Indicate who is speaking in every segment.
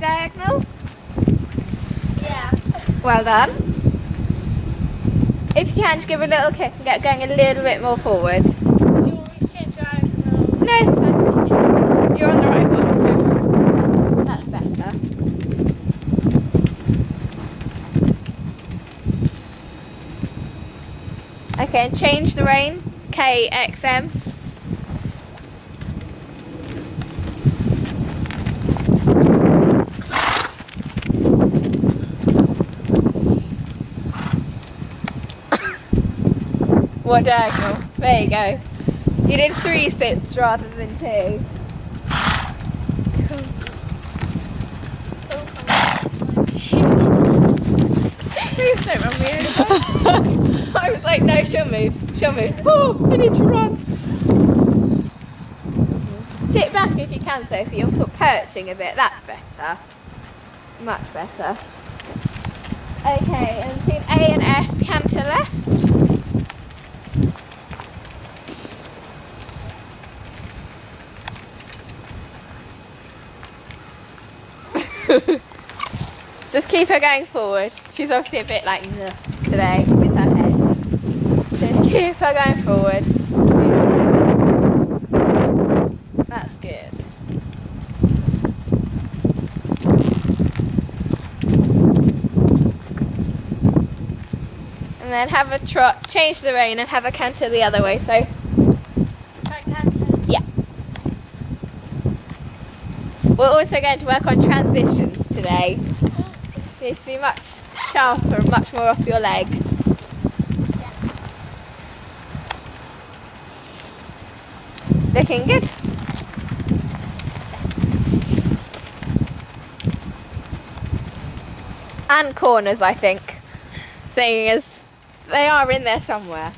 Speaker 1: diagonal?
Speaker 2: Yeah.
Speaker 1: Well done. If you can, just give a little kick and get going a little bit more forward.
Speaker 2: Do you want me to change diagonal?
Speaker 1: No, it's fine. You're on the right one. That's better. Okay, and change the rein. KXM. What diagonal? There you go. You did 3 sits rather than 2. Please don't run me over. I was like, no, she'll move. She'll move. Oh, I need to run. Sit back if you can, Sophie. You're perching a bit. That's better. Much better. Okay, and between A and F, canter left. Just keep her going forward. She's obviously a bit like today with her head. Just keep her going forward. That's good. And then have a trot, change the rein and have a canter the other way. So,
Speaker 2: Canter.
Speaker 1: yeah. We're also going to work on transitions today. Needs to be much sharper, much more off your leg. Looking good. And corners, I think. Seeing as they are in there somewhere.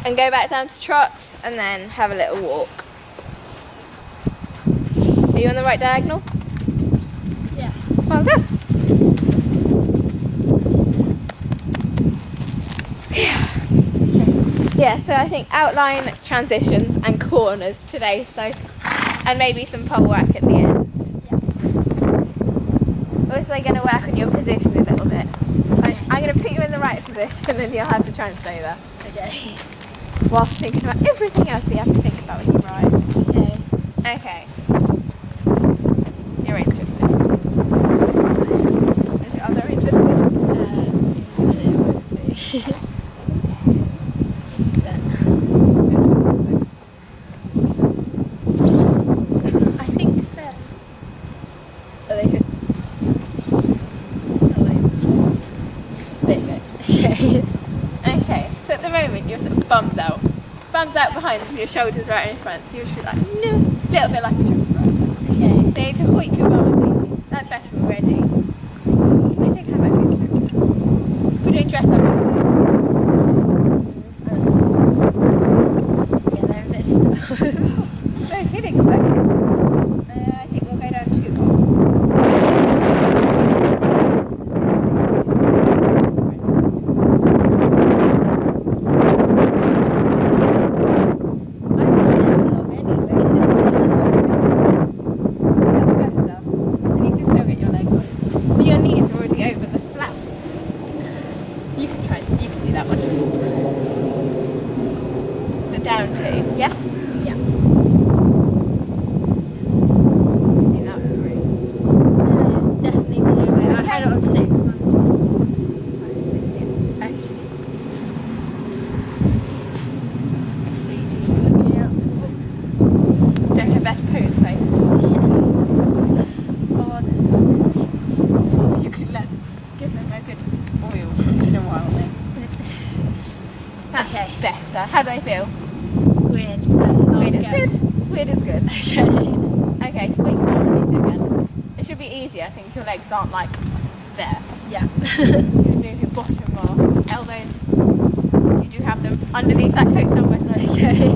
Speaker 1: And go back down to trots and then have a little walk. Are you on the right diagonal?
Speaker 2: Yes.
Speaker 1: Well done. Yeah, so I think outline, transitions and corners today, so and maybe some pole work at the end.
Speaker 2: Yeah.
Speaker 1: Also going to work on your position a little bit. So I'm going to put you in the right position and you'll have to try and stay there.
Speaker 2: Okay.
Speaker 1: Whilst thinking about everything else you have to think about when you ride.
Speaker 2: Okay.
Speaker 1: Okay. You're interested. Is your other interested?
Speaker 2: It would be. I think that.
Speaker 1: Oh, they should.
Speaker 2: Okay.
Speaker 1: Okay, so at the moment you're sort of bums out. Bums out behind with your shoulders right in front, so you're just like, no, little bit like a tricky ride.
Speaker 2: Okay.
Speaker 1: So you need to hoik your bum and easy. That's better already. I think I might be strips now. We're doing dress up today.
Speaker 2: Yeah, they're a bit slow.
Speaker 1: No kidding, so I think we'll go down 2 holes. Down 2, yeah?
Speaker 2: Yeah.
Speaker 1: I think that was 3.
Speaker 2: It's definitely 2. I had it on 6. 1, 2, 5, 6, yeah.
Speaker 1: Doing her best pose face.
Speaker 2: Oh, that's so silly.
Speaker 1: Oh, you could give them a good oil once in a while then. That's
Speaker 2: Okay.
Speaker 1: better. How do I feel?
Speaker 2: Weird.
Speaker 1: Weird is good. Weird is good.
Speaker 2: Okay.
Speaker 1: Okay, wait, again. It should be easier, I think your legs aren't like there.
Speaker 2: Yeah.
Speaker 1: You move your bottom more. Elbows, you do have them underneath that coat somewhere, so
Speaker 2: Okay.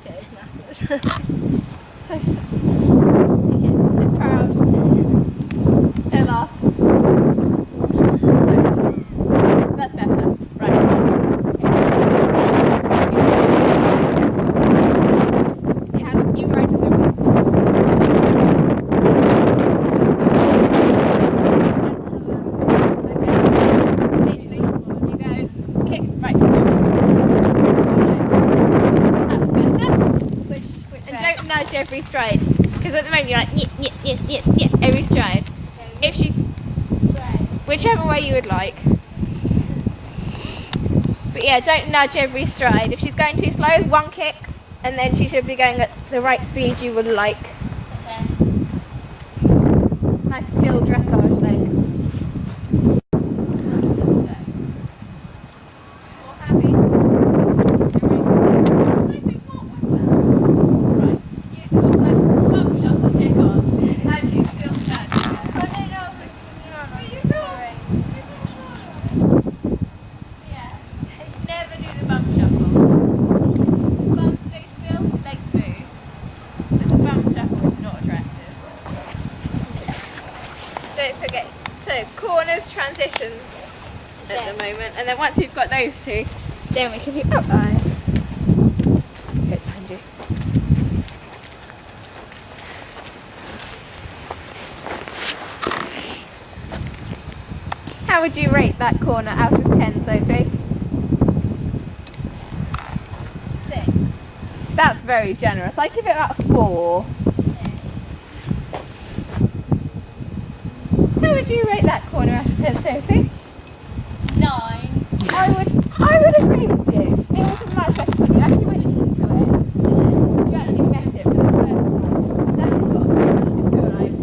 Speaker 2: Okay, it's massive.
Speaker 1: so okay, sit proud. And laugh. That's better. Right. Okay. You have stride. Because at the moment you're like, yeah, every stride. If she's, whichever way you would like. But yeah, don't nudge every stride. If she's going too slow, one kick, and then she should be going at the right speed you would like.
Speaker 2: Okay.
Speaker 1: Nice still dressage leg. All happy? Right. Use your bump shot and kick on. And she's still standing there. Yeah. Never do the bump shuffle. Bum stay still, legs move. And the bump shuffle is not attractive. Don't forget. So corners, transitions at the moment, and then once we've got those two, then we can do outside. Good, behind you. How would you rate that corner out of 10, Sophie?
Speaker 2: 6.
Speaker 1: That's very generous. I'd give it about a 4. How would you rate that corner out of 10, Sophie?
Speaker 2: 9.
Speaker 1: I would agree with you. It was much better fun. You actually went into it. You actually met it for the first time. That is what you should feel like.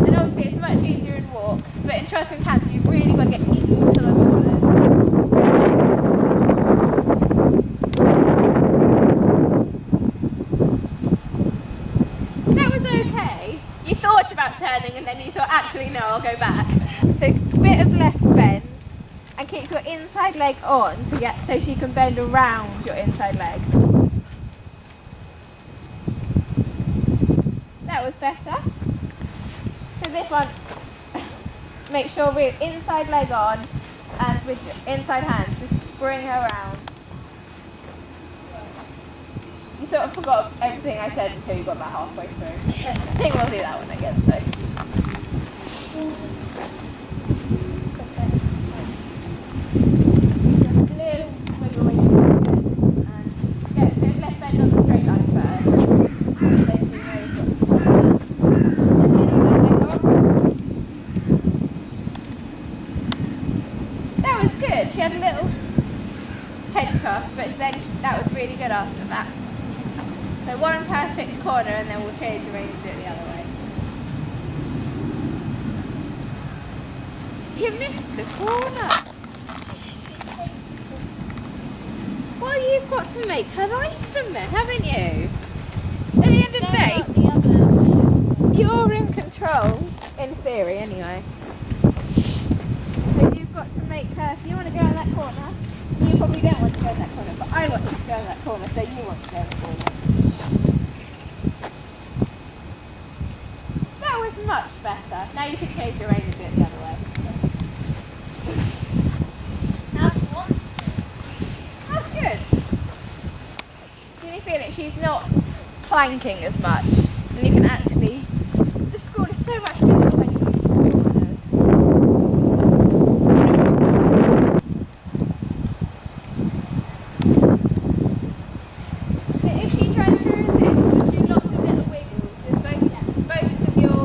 Speaker 1: And obviously it's much easier in walk, but in trust and canter you've really got to get into the corners. That was okay. You thought about turning and then you thought, actually no, I'll go back. So a bit of left bend. And keep your inside leg on to get so she can bend around your inside leg. That was better. So this one, make sure we're inside leg on and with your inside hand, just bring her around. You sort of forgot everything I said until you got about halfway through. I think we'll do that one again, so. She had a little head toss, but then that was really good after that. So one perfect corner and then we'll change the range and do it the other way. You missed the corner. Well, you've got to make her like them then, haven't you? At the end of the day, you're in control, in theory anyway. So you've got to make her, if you want to go in that corner, you probably don't want to go in that corner, but I want you to go in that corner, so you want to go in the corner. That was much better. Now you can change your range and do it the other way. That's good. Can you feel it? She's not planking as much, and you can actually, the school is so much bigger when you use the corners. But if she tries to resist, just do lots of little wiggles with both of your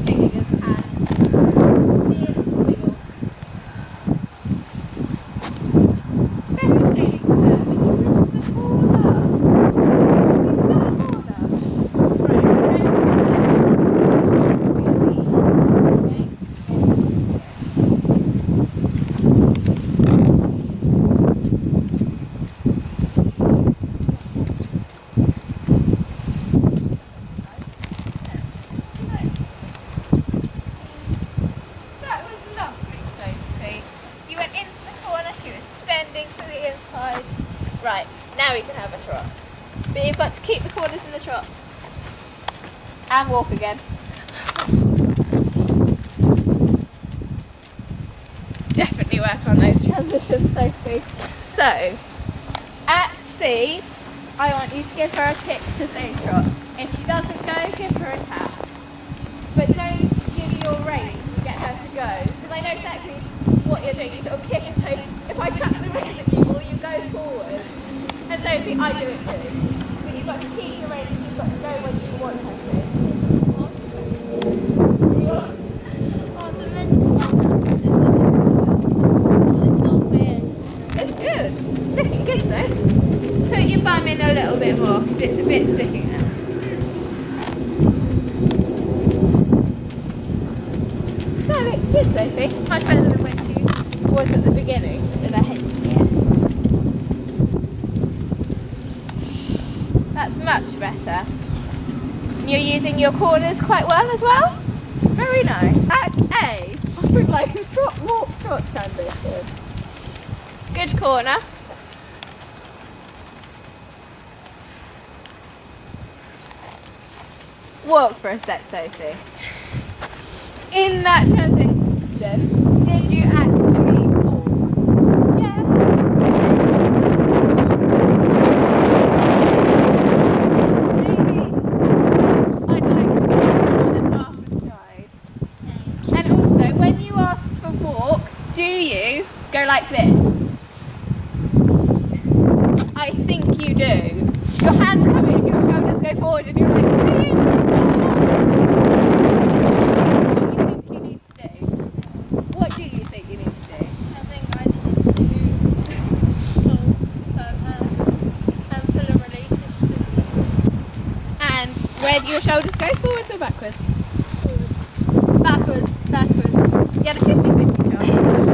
Speaker 1: fingers and wiggle. Better shading for her, but you move the corner. Right, now we can have a trot. But you've got to keep the corners in the trot. And walk again. Definitely work on those transitions, Sophie. So, at C, I want you to give her a kick to say trot. If she doesn't go, give her a tap. But don't give your rein to get her to go. Because I know exactly what you're doing. You sort of kick and so if I chuck the rein at you, will you go forward? And Sophie, I do it too. But you've got to keep your rein and she's got to go when you want Good, Sophie. Much better than when she was at the beginning with her head in the air. That's much better. And you're using your corners quite well as well. Very nice. At A, I would like a trot, walk, trot transition. Good corner. Walk for a sec, Sophie. In that transition, did you actually walk? Yes. Maybe I'd like to go more than half the stride. And also, when you ask for walk, do you go like this? I think you do. Your hands come in, your shoulders go forward, and you're like, please. What do you think you need to do?
Speaker 2: I think I need to pull further and pull and release it to this.
Speaker 1: And where do your shoulders go? Forwards or backwards?
Speaker 2: Forwards. Backwards.
Speaker 1: Yeah, the 50-50 shot.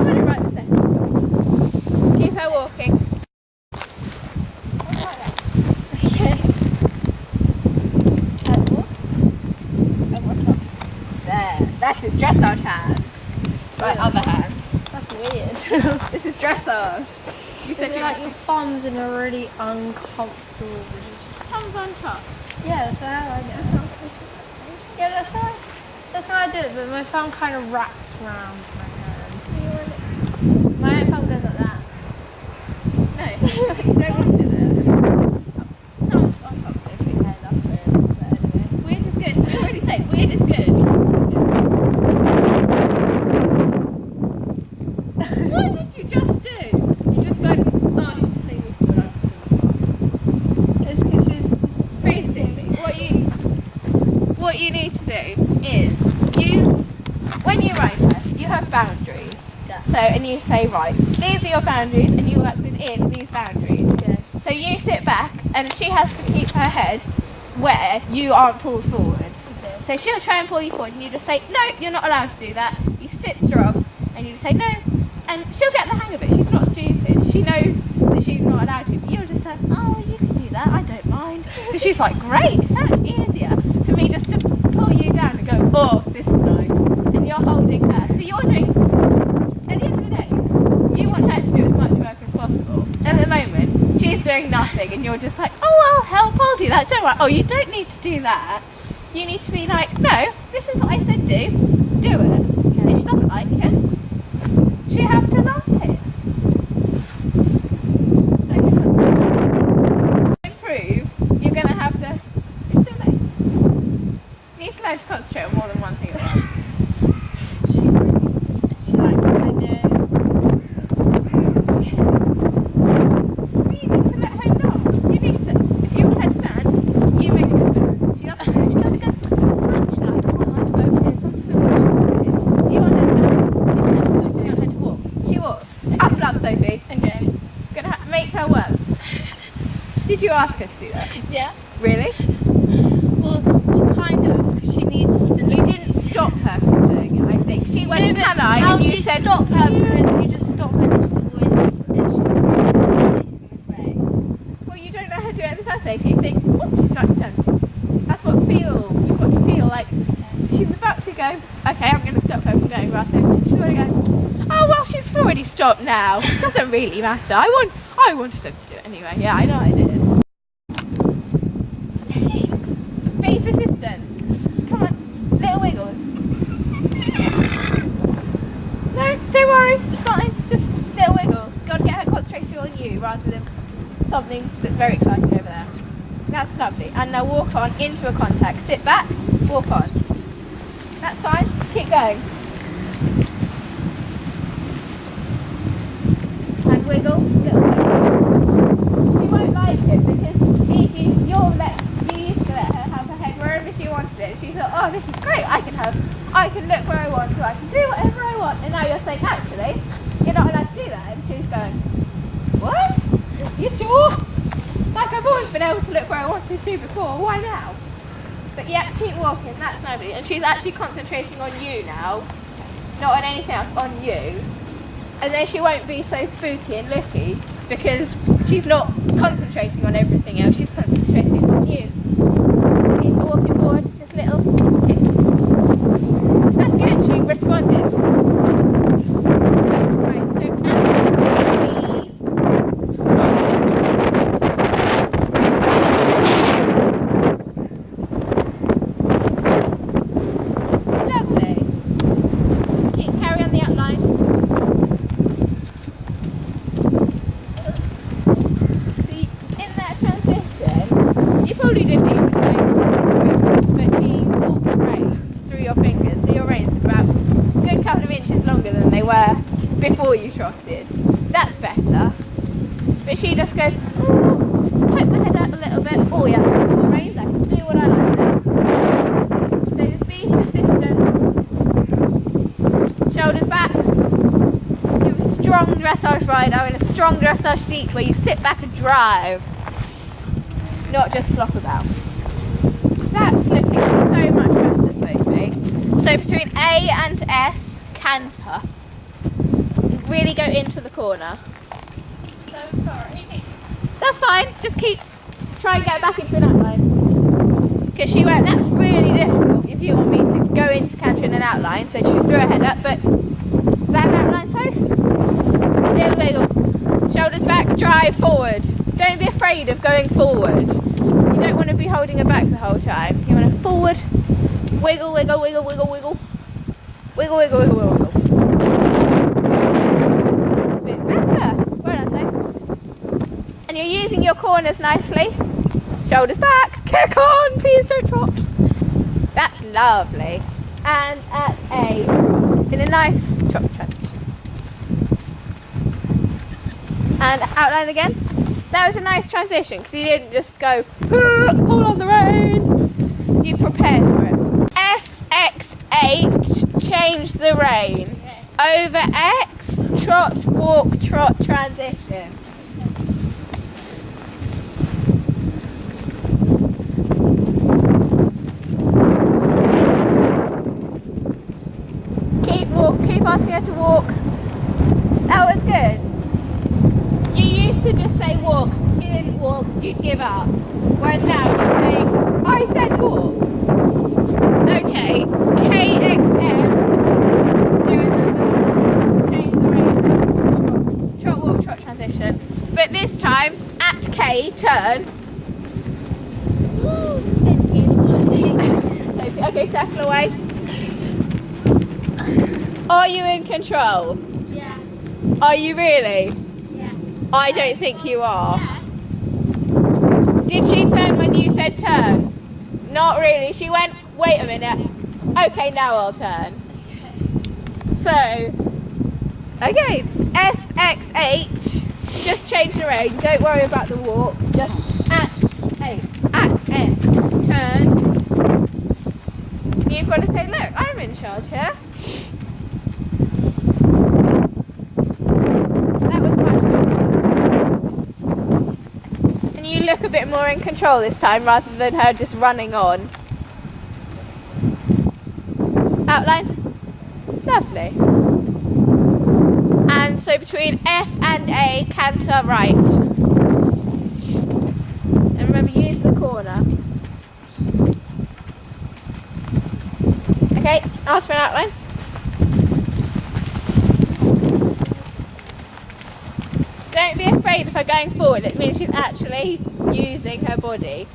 Speaker 1: Put it right this second. Keep her walking.
Speaker 2: Okay.
Speaker 1: And walk. And walk up. There. That is dressage hand. Right, other hand.
Speaker 2: That's weird.
Speaker 1: This is dressage. You said you
Speaker 2: like your thumbs in a really uncomfortable position.
Speaker 1: thumbs on top.
Speaker 2: Yeah, that's how I do it. Yeah, that's how I do it, but my thumb kind of wraps around my hand. My thumb goes like that.
Speaker 1: No, you don't want to do this. Thumbs on top.
Speaker 2: Okay, that's weird. But anyway.
Speaker 1: Weird is good. I already said weird is good. What did you just do? You just like, oh, she's playing with me, I'm just
Speaker 2: It's because she's
Speaker 1: basically what you need to do is when you ride her, you have boundaries.
Speaker 2: Yeah.
Speaker 1: So and you say, right, these are your boundaries and you work within these boundaries.
Speaker 2: Okay.
Speaker 1: So you sit back and she has to keep her head where you aren't pulled forward.
Speaker 2: Okay.
Speaker 1: So she'll try and pull you forward and you just say, no, you're not allowed to do that. You sit strong and you just say, no. And she'll get the hang of it. She's not stupid. She knows that she's not allowed to. But you'll just say, oh, you can do that. I don't mind. So she's like, great. It's so much easier for me just to pull you down and go, oh, this is nice. And you're holding her. So you're doing, at the end of the day, you want her to do as much work as possible. At the moment, she's doing nothing and you're just like, oh, I'll help. I'll do that. Don't worry. Oh, you don't need to do that. You need to be like, no, this is what I said do. Do it. And if she doesn't like it, you have to love it. Improve, you're going to have to. It's too late. You need to learn to concentrate on more than one thing at once.
Speaker 2: She likes my nose.
Speaker 1: You need to let her know. You need to. If you want her to stand, you make her stand. She doesn't go. Actually, I don't want her to go over here, so I'm just going to go over here. You want her to stand. You want her to walk. She walks. Up, Sophie.
Speaker 2: Okay.
Speaker 1: Gonna make her work. Did you ask her to do that?
Speaker 2: Yeah.
Speaker 1: Really?
Speaker 2: Well, kind of, because she needs to.
Speaker 1: You didn't stop her from doing it, I think. She went, can I?
Speaker 2: How
Speaker 1: And
Speaker 2: do
Speaker 1: you
Speaker 2: you
Speaker 1: said,
Speaker 2: stop her? Because you just stop her and she's always facing this way.
Speaker 1: well, you don't know how to do it in the first place. You think, oh, she's about to jump. That's what you've got to feel like she's about to go, okay, I'm going to stop her from going right there. She's going to go, oh, well, she's already stopped now. It doesn't really matter. I wanted her to do it anyway. Yeah, I know I did. Be persistent. Come on, little wiggles. No, don't worry. It's fine. Just little wiggles. Got to get her concentrated on you rather than something that's very exciting over there. That's lovely. And now walk on into a contact. Sit back, walk on. That's fine. Keep going. And wiggle, little wiggle. She won't like it because you used to let her have her head wherever she wanted it. She thought, oh, this is great. I can look where I want to. I can do whatever I want. And now you're saying, actually, you're not allowed to do that. And she's going, what? You sure? Like I've always been able to look where I wanted to before. Why now? But yeah, keep walking. That's lovely. And she's actually concentrating on you now. not on anything else, on you. And then she won't be so spooky and looky because she's not concentrating on everything else, she's concentrating on you. Keep her walking forward, just a little tick. That's good, she responded. Right, so lovely. Okay, carry on the outline. See, in that transition, you probably didn't even know, but she pulled the reins through your fingers. So your reins are about a good couple of inches longer than they were before you trotted. That's better. But she just goes, oh, poke my head out a little bit. Oh yeah, pull the reins, I can do what I like now. So just be persistent. Shoulders back. You have a strong dressage rider in a strong dressage seat where you sit back and drive. Not just flop about. That's looking so much better, Sophie. So between A and S, canter. Really go into the corner.
Speaker 2: So sorry.
Speaker 1: That's fine, just try and get back into an outline. Because she went, that's really difficult if you want me to go into canter in an outline, so she threw her head up, but is that an outline, Soph? Little wiggle. Shoulders back, drive forward. Don't be afraid of going forward. You don't want to be holding her back the whole time. You want to forward, wiggle, wiggle, wiggle, wiggle, wiggle. Wiggle, wiggle, wiggle, wiggle, wiggle. That's a bit better. Well done, Soph. And you're using your corners nicely. Shoulders back, kick on, please don't trot. That's lovely. And at A, in a nice trot transition. And outline again. That was a nice transition because you didn't just go, pull on the rein. You prepared for it. SX8, change the rein. Over X, trot, walk, trot, transition. Keep asking her to walk. That was good. You used to just say walk. She didn't walk, you'd give up. Whereas now you're saying, I said walk. Okay, KXM. Do another. Change the rein. Trot, walk, trot, transition. But this time, at K, turn. Okay, circle away. Are you in control?
Speaker 2: Yeah.
Speaker 1: Are you really?
Speaker 2: Yeah.
Speaker 1: I don't think you are.
Speaker 2: Yeah.
Speaker 1: Did she turn when you said turn? Not really. She went, wait a minute. Okay, now I'll turn. So, okay, SX8. Just change the rein. Don't worry about the walk. Just at N. Turn. You've got to say, look, I'm in charge here. That was much better. And you look a bit more in control this time rather than her just running on. Outline. Lovely. And so between F and A, canter right. And remember, use the corner. Okay, ask for an outline. Don't be afraid of her going forward, it means she's actually using her body.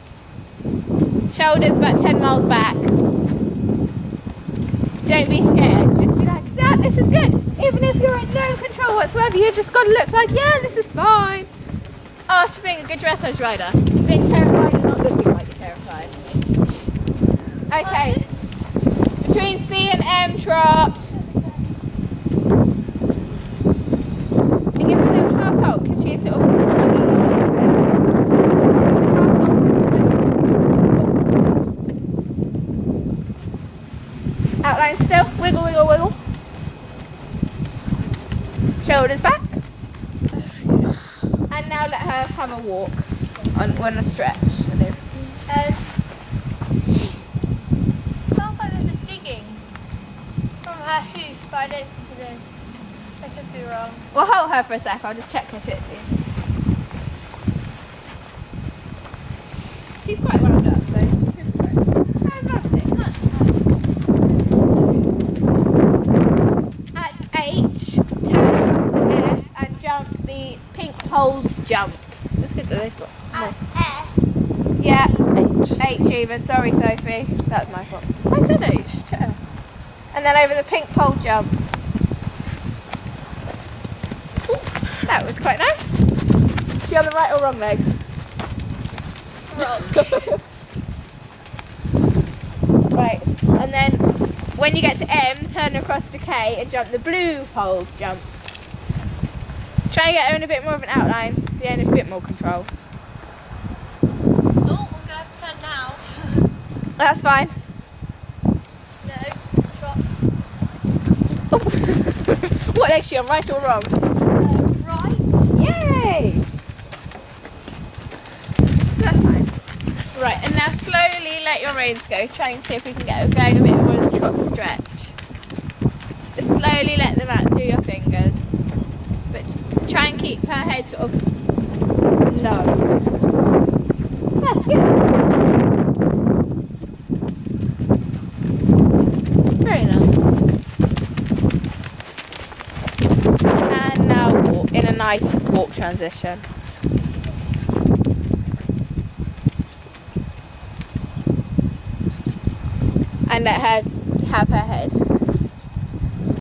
Speaker 1: Shoulders about 10 miles back. Don't be scared, just be like, Dad, this is good. Even if you're in no control whatsoever, you just got to look like, yeah, this is fine. Oh, she's being a good dressage rider. Being terrified and not looking like you're terrified. Okay. Between C and M, trot. And give her a little half hold because she's sort of chugging a little bit. Outline still. Wiggle, wiggle, wiggle. Shoulders back. And now let her have a walk on a stretch.
Speaker 2: Sounds like there's a digging from her hoof. But I don't think it is. I could be wrong.
Speaker 1: We'll hold her for a sec, I'll just check her tootsies. She's quite wound up, so she should be great. Fantastic. At H, turn across to F and jump the pink poled jump. Let's get to this one. Yeah, H even. Sorry, Sophie. That was my fault.
Speaker 2: I said H, too.
Speaker 1: And then over the pink pole jump. Ooh, that was quite nice. Is she on the right or wrong leg?
Speaker 2: Wrong.
Speaker 1: Right, and then when you get to M, turn across to K and jump the blue pole jump. Try and get her in a bit more of an outline, so you have a bit more control.
Speaker 2: Oh, I'm going to have to turn now.
Speaker 1: That's fine.
Speaker 2: No, dropped.
Speaker 1: What leg's she on, right or wrong?
Speaker 2: Right.
Speaker 1: Yay! That's fine. Right, and now slowly let your reins go. Try and see if we can get her going a bit more as a trot stretch. Just slowly let them out through your fingers. But try and keep her head sort of low. That's good. Very nice. And now walk in a nice walk transition. And let her have her head.